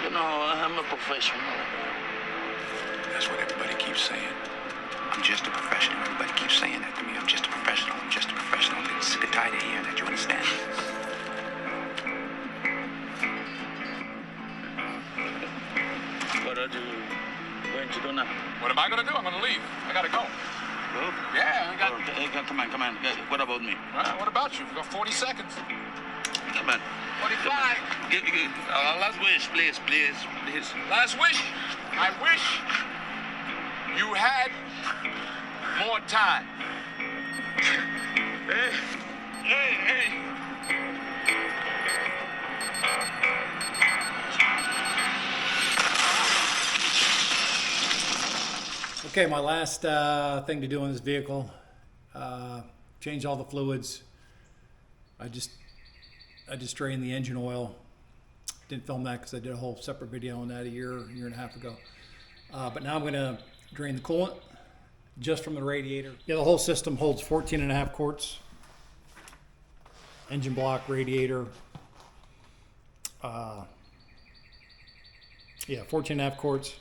You know, I'm a professional. That's what everybody keeps saying. I'm just a professional. Everybody keeps saying that to me. I'm just a professional. I'm just a professional. I'm getting sick and tired of hearing that. You understand? What are you going to do now? What am I going to do? I'm going to leave. I got to go. Go? Yeah, I got... Hey, come on. What about me? Well, what about you? We've got 40 seconds. Come on. 45. Last wish, please. Last wish. I wish you had more time. Hey. Okay, my last thing to do on this vehicle, change all the fluids. I just drained the engine oil. Didn't film that because I did a whole separate video on that a year and a half ago. But now I'm going to drain the coolant just from the radiator. Yeah, the whole system holds 14.5 quarts. Engine block, radiator. 14.5 quarts.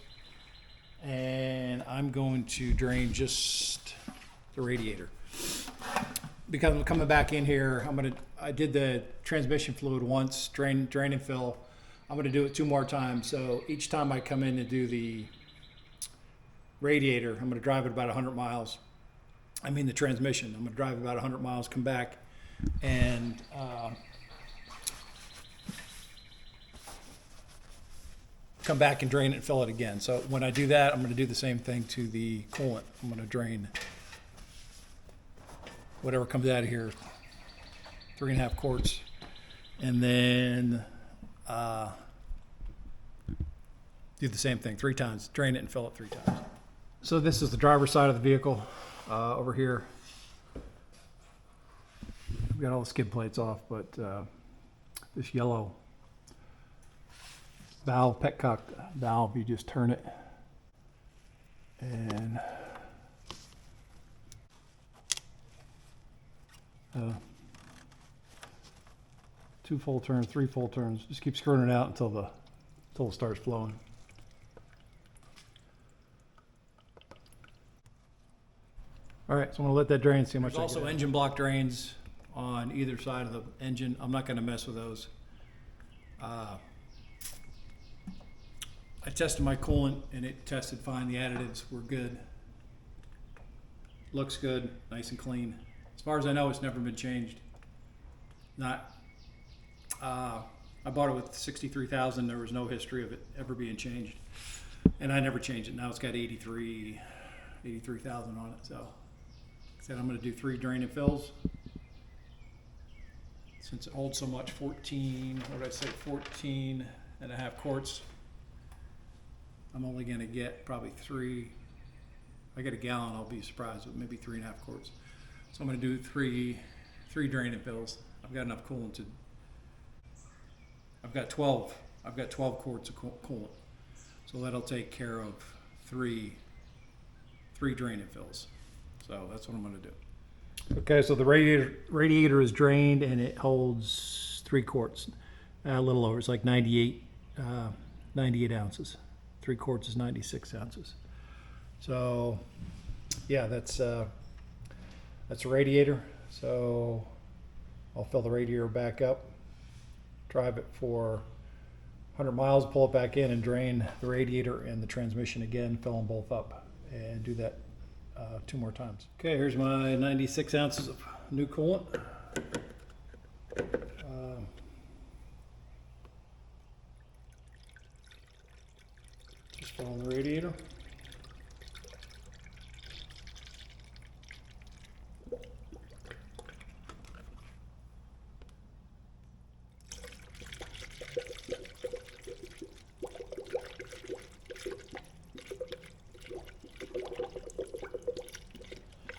And I'm going to drain just the radiator. Because I'm coming back in here, I did the transmission fluid once, drain and fill. I'm gonna do it 2 more times. So each time I come in to do the radiator, I'm gonna drive it about 100 miles. I mean the transmission. I'm gonna drive about 100 miles, come back, and come back and drain it and fill it again. So when I do that, I'm gonna do the same thing to the coolant. I'm gonna drain whatever comes out of here, 3.5 quarts, and then do the same thing 3 times, drain it and fill it 3 times. So this is the driver's side of the vehicle. Over here, we've got all the skid plates off, but this yellow valve, petcock valve, you just turn it and 2 full turns, 3 full turns. Just keep screwing it out until it starts flowing. All right, so I'm gonna let that drain, see how much. There's also engine block drains on either side of the engine. I'm not gonna mess with those. I tested my coolant and it tested fine. The additives were good. Looks good, nice and clean. As far as I know, it's never been changed. I bought it with 63,000. There was no history of it ever being changed, and I never changed it. Now it's got 83,000 on it. So, like I said, I'm going to do 3 drain and fills. Since it holds so much, 14.5 quarts. I'm only going to get probably 3. If I get a gallon, I'll be surprised, but maybe 3.5 quarts. So I'm going to do 3 drain and fills. I've got enough coolant to. I've got 12 quarts of coolant, so that'll take care of 3 drain and fills. So that's what I'm going to do. Okay, so the radiator is drained and it holds 3 quarts, a little over. It's like 98 ounces. 3 quarts is 96 ounces. So yeah, that's a radiator. So I'll fill the radiator back up, drive it for 100 miles, pull it back in and drain the radiator and the transmission again, fill them both up, and do that 2 more times. Okay, here's my 96 ounces of new coolant. Just fill in the radiator.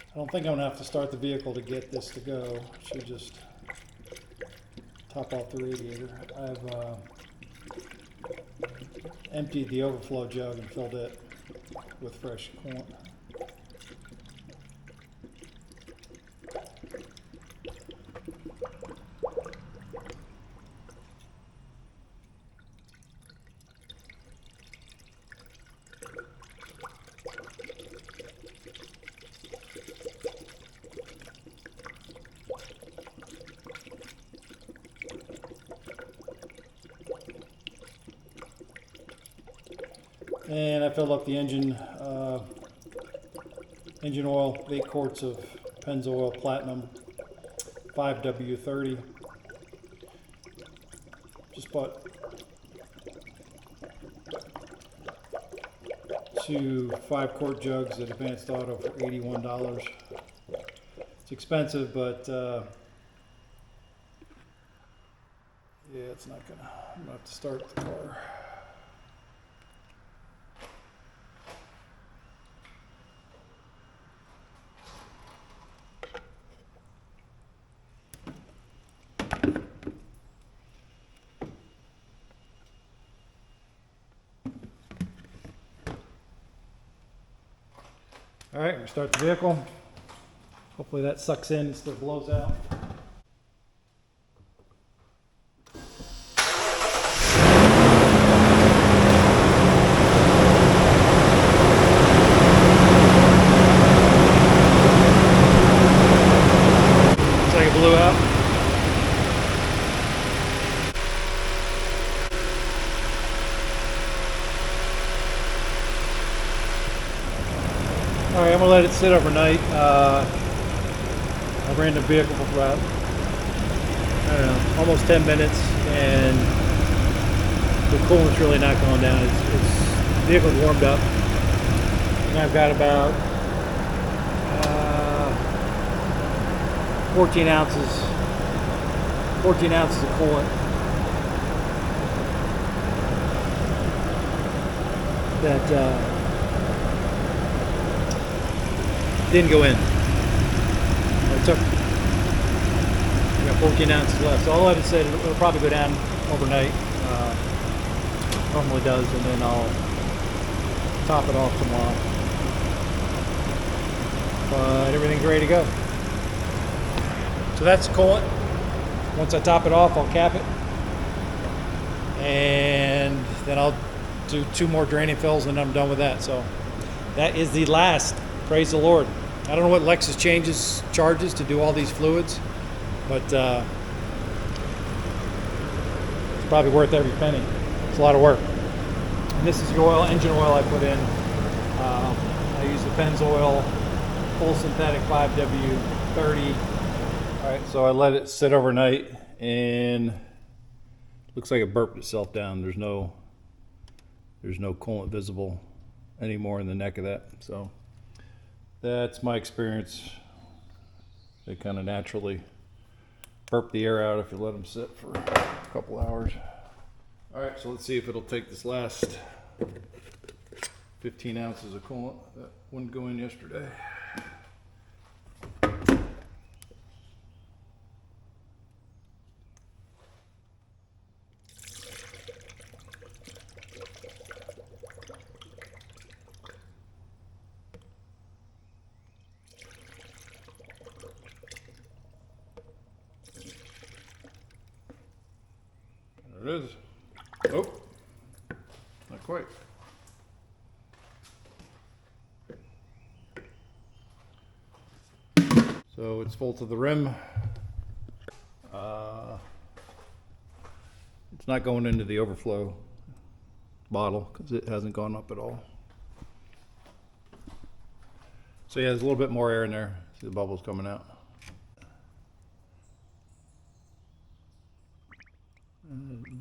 I don't think I'm gonna have to start the vehicle to get this to go. Should just top off the radiator. I've emptied the overflow jug and filled it with fresh coolant. And I filled up the engine oil, 8 quarts of Pennzoil Platinum 5W30. Just bought 2 5-quart jugs at Advanced Auto for $81. It's expensive, but yeah, it's not gonna. I'm gonna have to start the car. All right, we start the vehicle. Hopefully that sucks in instead of blows out. Looks like it blew out. All right, I'm gonna let it sit overnight. I ran the vehicle for about, I don't know, almost 10 minutes, and the coolant's really not going down. The vehicle's warmed up, and I've got about 14 ounces of coolant that didn't go in. I got 14 ounces left, so I'll let it sit. It'll probably go down overnight. Normally does, and then I'll top it off tomorrow. But everything's ready to go. So that's the coolant. Once I top it off, I'll cap it, and then I'll do 2 more draining fills, and I'm done with that. So that is the last. Praise the Lord. I don't know what Lexus charges to do all these fluids, but it's probably worth every penny. It's a lot of work. And this is the oil, engine oil I put in. I use the Pennzoil full synthetic 5W30. All right, so I let it sit overnight, and looks like it burped itself down. There's no coolant visible anymore in the neck of that. So that's my experience. They kind of naturally burp the air out if you let them sit for a couple hours. All right, so let's see if it'll take this last 15 ounces of coolant that wouldn't go in yesterday. There it is. Oh, not quite. So it's full to the rim. It's not going into the overflow bottle because it hasn't gone up at all. So yeah, there's a little bit more air in there. See the bubbles coming out.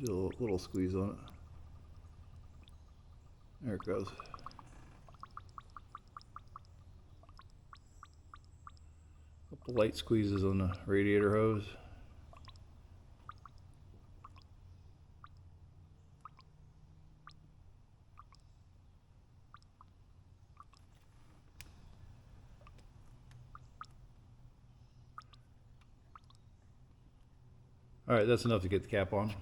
Do a little squeeze on it. There it goes. Couple light squeezes on the radiator hose. All right, that's enough to get the cap on.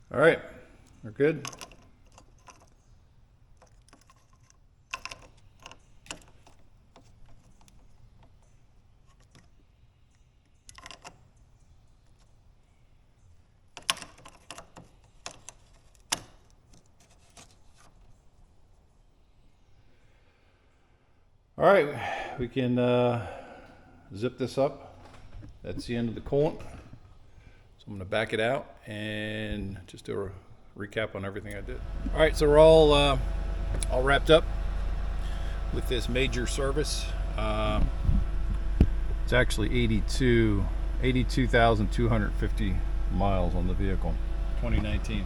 All right, we're good. All right, we can zip this up. That's the end of the coolant. So I'm going to back it out and just do a recap on everything I did. All right, so we're all wrapped up with this major service. It's actually 82,250 miles on the vehicle, 2019.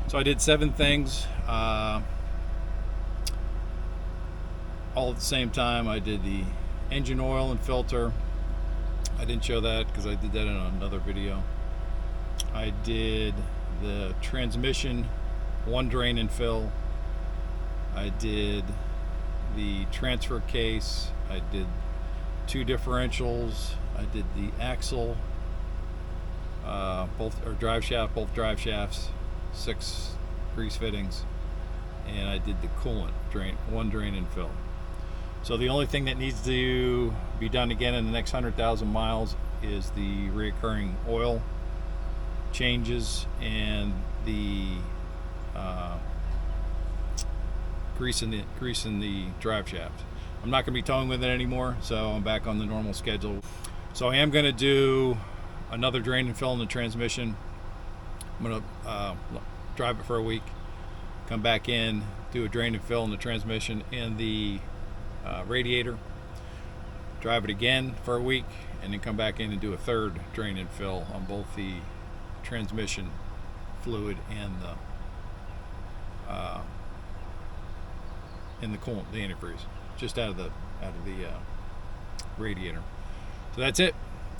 So I did 7 things all at the same time. I did the engine oil and filter. I didn't show that because I did that in another video. I did the transmission, 1 drain and fill. I did the transfer case. I did 2 differentials. I did the axle, both drive shafts, 6 grease fittings, and I did the coolant drain, 1 drain and fill. So the only thing that needs to be done again in the next 100,000 miles is the reoccurring oil changes and the grease in the drive shaft. I'm not going to be towing with it anymore, so I'm back on the normal schedule. So I am going to do another drain and fill in the transmission. I'm going to drive it for a week, come back in, do a drain and fill in the transmission and the radiator, drive it again for a week, and then come back in and do a 3rd drain and fill on both the transmission fluid and the coolant, the antifreeze, just out of the radiator. So that's it.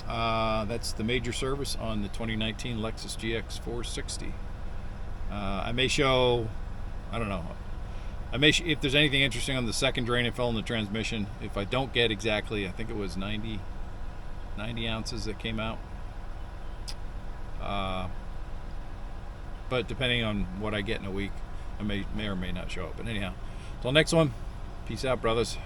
That's the major service on the 2019 Lexus GX460. I may show, I don't know, if there's anything interesting on the 2nd drain and fill in the transmission. If I don't get exactly, I think it was 90 ounces that came out. But depending on what I get in a week, I may or may not show up. But anyhow, till next one, peace out, brothers.